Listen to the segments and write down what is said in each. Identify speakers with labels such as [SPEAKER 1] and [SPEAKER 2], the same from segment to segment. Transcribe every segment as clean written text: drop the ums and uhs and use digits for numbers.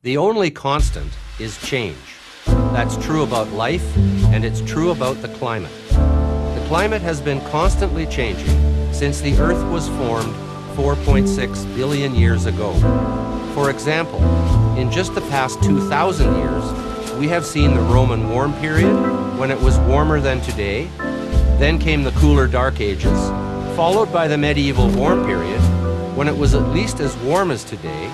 [SPEAKER 1] The only constant is change. That's true about life, and it's true about the climate. The climate has been constantly changing since the Earth was formed 4.6 billion years ago. For example, in just the past 2,000 years, we have seen the Roman warm period, when it was warmer than today. Then came the cooler Dark Ages, followed by the medieval warm period, when it was at least as warm as today.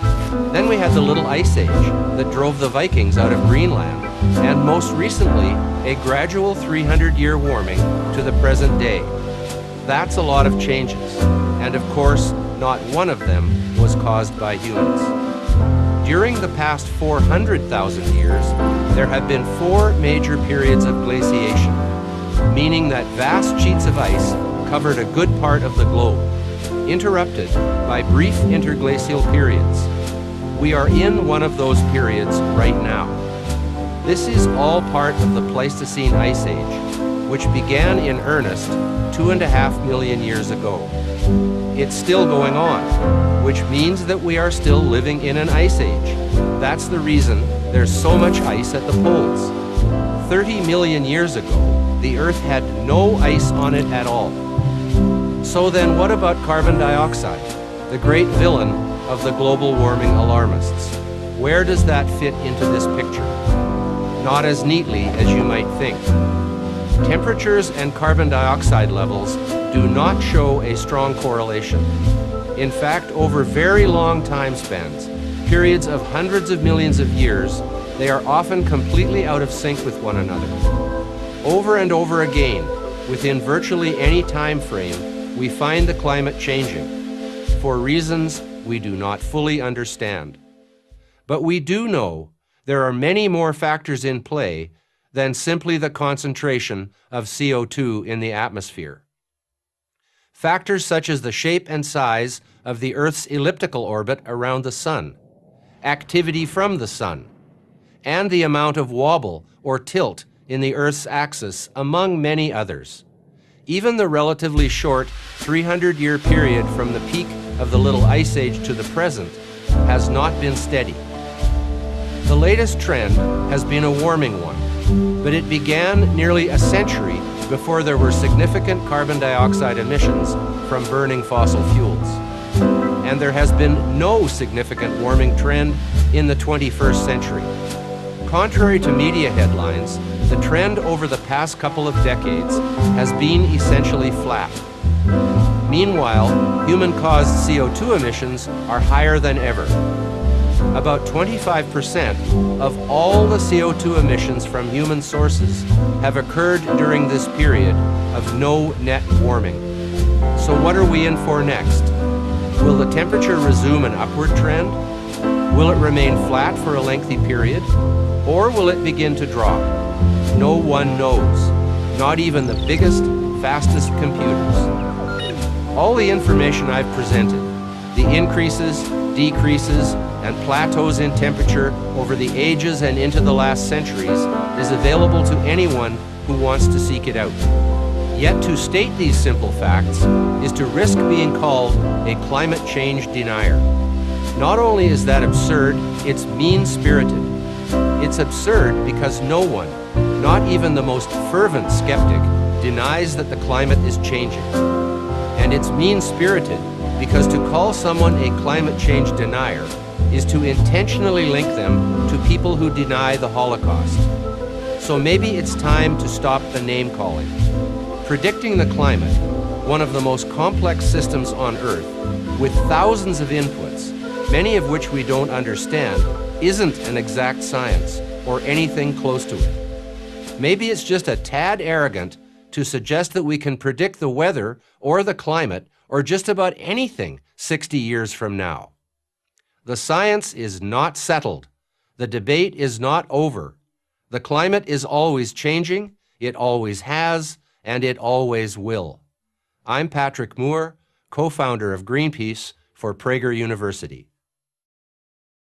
[SPEAKER 1] Then we had the Little Ice Age that drove the Vikings out of Greenland, and most recently, a gradual 300-year warming to the present day. That's a lot of changes, and of course, not one of them was caused by humans. During the past 400,000 years, there have been 4 major periods of glaciation, meaning that vast sheets of ice covered a good part of the globe, interrupted by brief interglacial periods. We are in one of those periods right now. This is all part of the Pleistocene Ice Age, which began in earnest 2.5 million years ago. It's still going on, which means that we are still living in an ice age. That's the reason there's so much ice at the poles. 30 million years ago, the Earth had no ice on it at all. So then what about carbon dioxide, the great villain of the global warming alarmists? Where does that fit into this picture? Not as neatly as you might think. Temperatures and carbon dioxide levels do not show a strong correlation. In fact, over very long time spans, periods of hundreds of millions of years, they are often completely out of sync with one another. Over and over again, within virtually any time frame, we find the climate changing, for reasons we do not fully understand. But we do know there are many more factors in play than simply the concentration of CO2 in the atmosphere. Factors such as the shape and size of the Earth's elliptical orbit around the Sun, activity from the Sun, and the amount of wobble or tilt in the Earth's axis, among many others. Even the relatively short 300-year period from the peak of the Little Ice Age to the present has not been steady. The latest trend has been a warming one, but it began nearly a century before there were significant carbon dioxide emissions from burning fossil fuels. And there has been no significant warming trend in the 21st century. Contrary to media headlines, the trend over the past couple of decades has been essentially flat. Meanwhile, human-caused CO2 emissions are higher than ever. About 25% of all the CO2 emissions from human sources have occurred during this period of no net warming. So what are we in for next? Will the temperature resume an upward trend? Will it remain flat for a lengthy period? Or will it begin to drop? No one knows, not even the biggest, fastest computers. All the information I've presented, the increases, decreases, and plateaus in temperature over the ages and into the last centuries, is available to anyone who wants to seek it out. Yet to state these simple facts is to risk being called a climate change denier. Not only is that absurd, it's mean-spirited. It's absurd because no one, not even the most fervent skeptic, denies that the climate is changing. And it's mean-spirited because to call someone a climate change denier is to intentionally link them to people who deny the Holocaust. So maybe it's time to stop the name-calling. Predicting the climate, one of the most complex systems on Earth, with thousands of inputs, many of which we don't understand, isn't an exact science or anything close to it. Maybe it's just a tad arrogant to suggest that we can predict the weather or the climate or just about anything 60 years from now. The science is not settled. The debate is not over. The climate is always changing, it always has, and it always will. I'm Patrick Moore, co-founder of Greenpeace for Prager University.